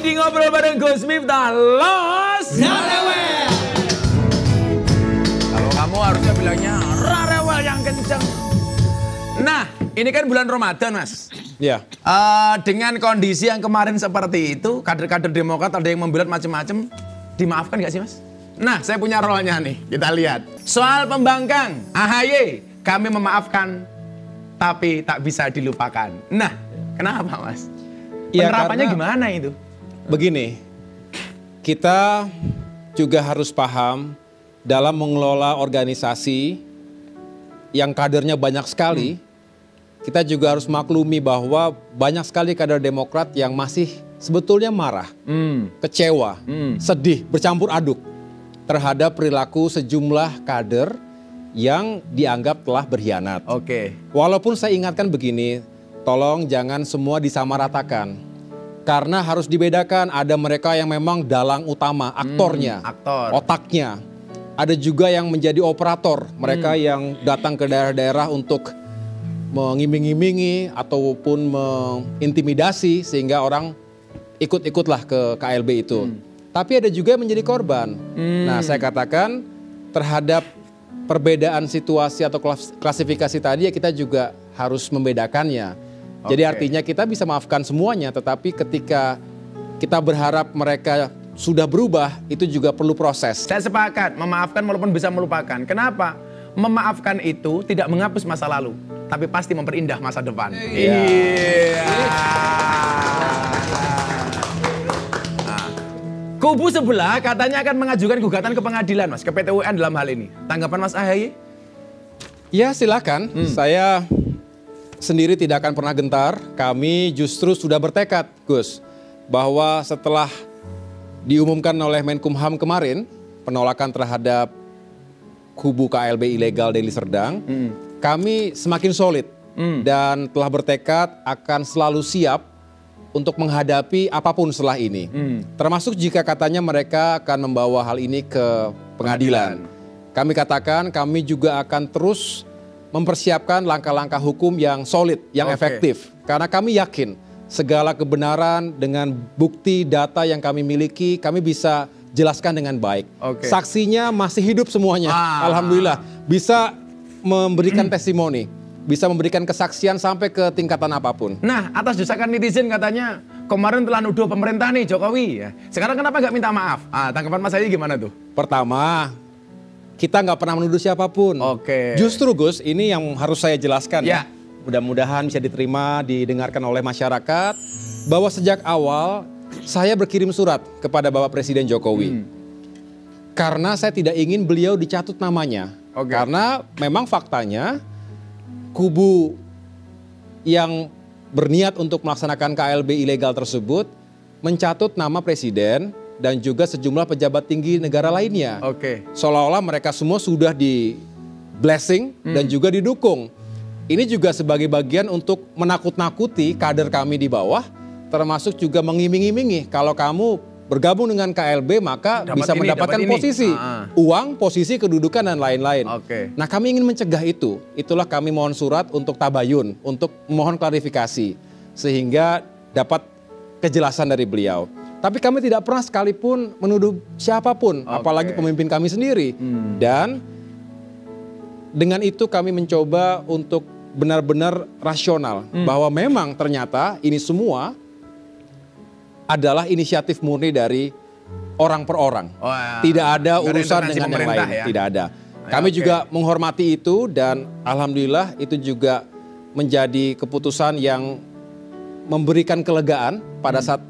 di Ngobrol bareng Gus Miftah, Los Rarewel. Kalau kamu harusnya bilangnya Rarewel yang kenceng. Nah, ini kan bulan Ramadan, Mas. Iya. Dengan kondisi yang kemarin seperti itu, kader-kader Demokrat ada yang membelat macam-macam, dimaafkan nggak sih, Mas? Nah, saya punya role-nya nih, kita lihat. Soal pembangkang, AHY, kami memaafkan, tapi tak bisa dilupakan. Nah, kenapa, Mas? Ya, Penerapannya karena gimana itu? Begini, kita juga harus paham dalam mengelola organisasi yang kadernya banyak sekali, kita juga harus maklumi bahwa banyak sekali kader Demokrat yang masih sebetulnya marah, kecewa, sedih, bercampur aduk terhadap perilaku sejumlah kader yang dianggap telah berkhianat. Oke. Walaupun saya ingatkan begini, tolong jangan semua disamaratakan. Karena harus dibedakan, ada mereka yang memang dalang utama, aktornya, aktor. otaknya. Ada juga yang menjadi operator, mereka yang datang ke daerah-daerah untuk mengiming-imingi ataupun mengintimidasi sehingga orang ikut-ikutlah ke KLB itu. Tapi ada juga yang menjadi korban. Nah, saya katakan terhadap perbedaan situasi atau klasifikasi tadi ya kita juga harus membedakannya. Jadi artinya kita bisa maafkan semuanya, tetapi ketika kita berharap mereka sudah berubah, itu juga perlu proses. Saya sepakat, memaafkan walaupun bisa melupakan. Kenapa? Memaafkan itu tidak menghapus masa lalu, tapi pasti memperindah masa depan. Iya. Nah, kubu sebelah katanya akan mengajukan gugatan ke pengadilan, Mas, ke PT UN dalam hal ini. Tanggapan Mas AHY? Ya silakan, saya sendiri tidak akan pernah gentar. Kami justru sudah bertekad, Gus, bahwa setelah diumumkan oleh Menkumham kemarin, penolakan terhadap kubu KLB ilegal Deli Serdang, kami semakin solid dan telah bertekad akan selalu siap untuk menghadapi apapun setelah ini. Termasuk jika katanya mereka akan membawa hal ini ke pengadilan. Kami katakan kami juga akan terus mempersiapkan langkah-langkah hukum yang solid, yang efektif. Karena kami yakin segala kebenaran dengan bukti data yang kami miliki, kami bisa jelaskan dengan baik. Saksinya masih hidup semuanya, alhamdulillah. Bisa memberikan testimoni, bisa memberikan kesaksian sampai ke tingkatan apapun. Nah, atas desakan netizen katanya kemarin telah nuduh pemerintah nih Jokowi ya. Sekarang kenapa nggak minta maaf? Tanggapan Mas AHY gimana tuh? Pertama, kita nggak pernah menuduh siapapun. Justru Gus, ini yang harus saya jelaskan ya. Mudah-mudahan bisa diterima, didengarkan oleh masyarakat. Bahwa sejak awal saya berkirim surat kepada Bapak Presiden Jokowi. Karena saya tidak ingin beliau dicatut namanya. Karena memang faktanya kubu yang berniat untuk melaksanakan KLB ilegal tersebut mencatut nama Presiden dan juga sejumlah pejabat tinggi negara lainnya. Seolah-olah mereka semua sudah di blessing dan juga didukung. Ini juga sebagai bagian untuk menakut-nakuti kader kami di bawah, termasuk juga mengiming-imingi kalau kamu bergabung dengan KLB maka bisa mendapatkan posisi, uang, posisi, kedudukan dan lain-lain. Nah, kami ingin mencegah itu. Itulah kami mohon surat untuk tabayun, untuk mohon klarifikasi sehingga dapat kejelasan dari beliau. Tapi kami tidak pernah sekalipun menuduh siapapun, apalagi pemimpin kami sendiri. Dan dengan itu kami mencoba untuk benar-benar rasional. Bahwa memang ternyata ini semua adalah inisiatif murni dari orang per orang. Tidak ada urusan dengan yang lain, tidak ada. Kami juga menghormati itu dan alhamdulillah itu juga menjadi keputusan yang memberikan kelegaan pada saat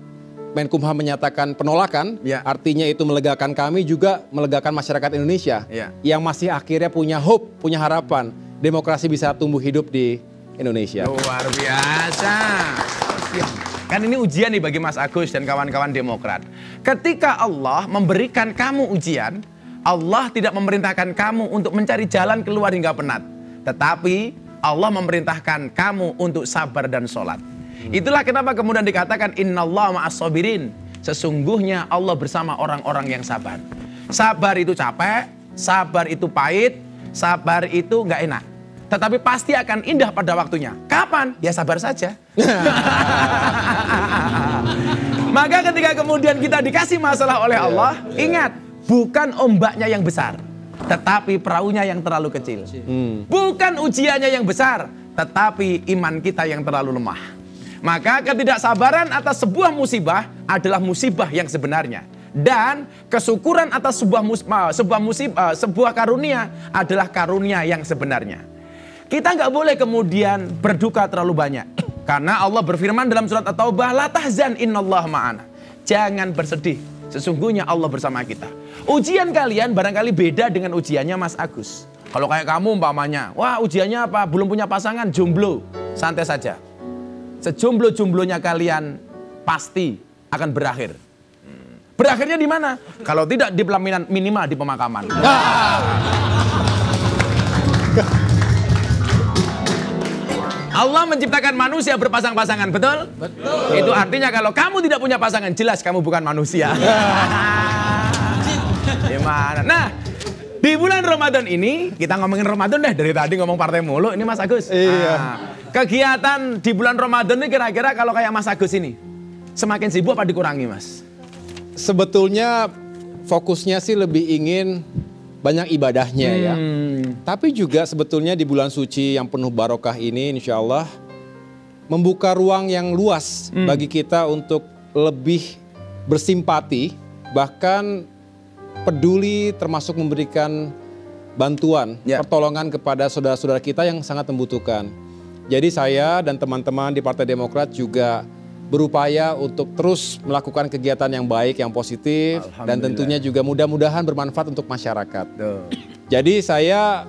Menkumham menyatakan penolakan, artinya itu melegakan kami juga melegakan masyarakat Indonesia yang masih akhirnya punya hope, punya harapan demokrasi bisa tumbuh hidup di Indonesia. Luar biasa. Kan ini ujian nih bagi Mas Agus dan kawan-kawan Demokrat. Ketika Allah memberikan kamu ujian, Allah tidak memerintahkan kamu untuk mencari jalan keluar hingga penat. Tetapi Allah memerintahkan kamu untuk sabar dan sholat. Itulah kenapa kemudian dikatakan innallaha ma'as-sabirin. Sesungguhnya Allah bersama orang-orang yang sabar. Sabar itu capek, sabar itu pahit, sabar itu nggak enak. Tetapi pasti akan indah pada waktunya. Kapan? Ya sabar saja. Maka ketika kemudian kita dikasih masalah oleh Allah, ingat, bukan ombaknya yang besar, tetapi perahunya yang terlalu kecil. Bukan ujiannya yang besar, tetapi iman kita yang terlalu lemah. Maka ketidaksabaran atas sebuah musibah adalah musibah yang sebenarnya. Dan kesyukuran atas sebuah karunia adalah karunia yang sebenarnya. Kita nggak boleh kemudian berduka terlalu banyak. Karena Allah berfirman dalam surat At-Taubah, la tahzan innallaha ma'ana. Jangan bersedih, sesungguhnya Allah bersama kita. Ujian kalian barangkali beda dengan ujiannya Mas Agus. Kalau kayak kamu umpamanya, wah ujiannya apa? Belum punya pasangan, jomblo. Santai saja. Sejomblo-jomblonya kalian pasti akan berakhir. Berakhirnya di mana? Kalau tidak di pelaminan, minimal di pemakaman. Allah menciptakan manusia berpasang-pasangan, betul? Betul. Itu artinya kalau kamu tidak punya pasangan, jelas kamu bukan manusia. Gimana? Nah, di bulan Ramadan ini, kita ngomongin Ramadan deh. Dari tadi ngomong partai mulu, ini Mas Agus. Iya. Kegiatan di bulan Ramadan ini kira-kira kalau kayak Mas Agus ini, semakin sibuk apa dikurangi, Mas? Sebetulnya fokusnya sih lebih ingin banyak ibadahnya ya. Tapi juga sebetulnya di bulan suci yang penuh barokah ini insya Allah membuka ruang yang luas bagi kita untuk lebih bersimpati, bahkan peduli termasuk memberikan bantuan, pertolongan kepada saudara-saudara kita yang sangat membutuhkan. Jadi saya dan teman-teman di Partai Demokrat juga berupaya untuk terus melakukan kegiatan yang baik, yang positif, dan tentunya juga mudah-mudahan bermanfaat untuk masyarakat. Jadi saya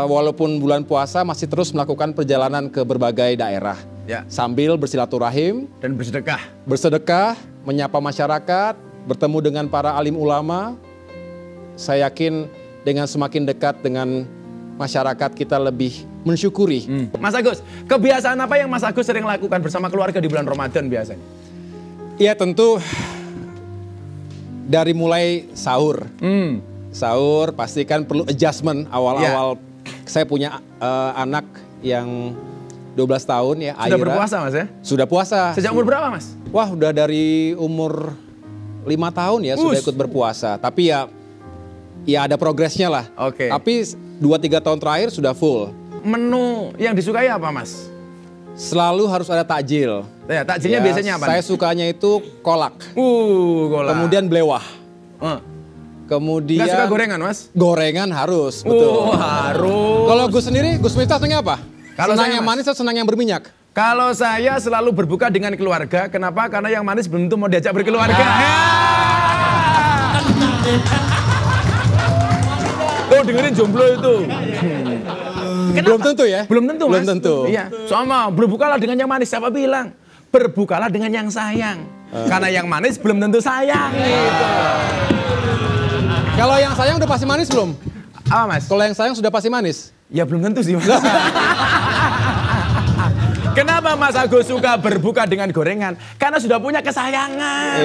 walaupun bulan puasa masih terus melakukan perjalanan ke berbagai daerah, sambil bersilaturahim dan bersedekah. Bersedekah, menyapa masyarakat, bertemu dengan para alim ulama. Saya yakin dengan semakin dekat dengan masyarakat kita lebih mensyukuri. Mas Agus, kebiasaan apa yang Mas Agus sering lakukan bersama keluarga di bulan Ramadan biasanya? Ya tentu dari mulai sahur. Sahur pastikan perlu adjustment awal-awal. Saya punya anak yang 12 tahun ya. Sudah berpuasa Mas ya? Sudah puasa. Sejak umur berapa Mas? Wah udah dari umur 5 tahun ya sudah ikut berpuasa. Tapi ya ada progresnya lah. Oke. Tapi 2-3 tahun terakhir sudah full. Menu yang disukai apa Mas? Selalu harus ada takjil. Ya, takjilnya biasanya apa? Saya sukanya itu kolak. Kolak. Kemudian belewah. Kemudian. Nggak suka gorengan Mas? Gorengan harus, betul. Harus. Kalau Gus sendiri, Gus Miftah senangnya apa? Kalau senang yang manis atau senang yang berminyak? Kalau saya selalu berbuka dengan keluarga. Kenapa? Karena yang manis belum tentu mau diajak berkeluarga. Tuh dengerin jomblo itu. Belum tentu ya? Belum tentu Mas. Belum tentu. Iya. Sama berbukalah dengan yang manis. Siapa bilang? Berbukalah dengan yang sayang. Karena yang manis belum tentu sayang. Gitu. Kalau yang sayang udah pasti manis belum? Apa Mas? Kalau yang sayang sudah pasti manis? Ya belum tentu sih Mas. Kenapa Mas Agus suka berbuka dengan gorengan? Karena sudah punya kesayangan.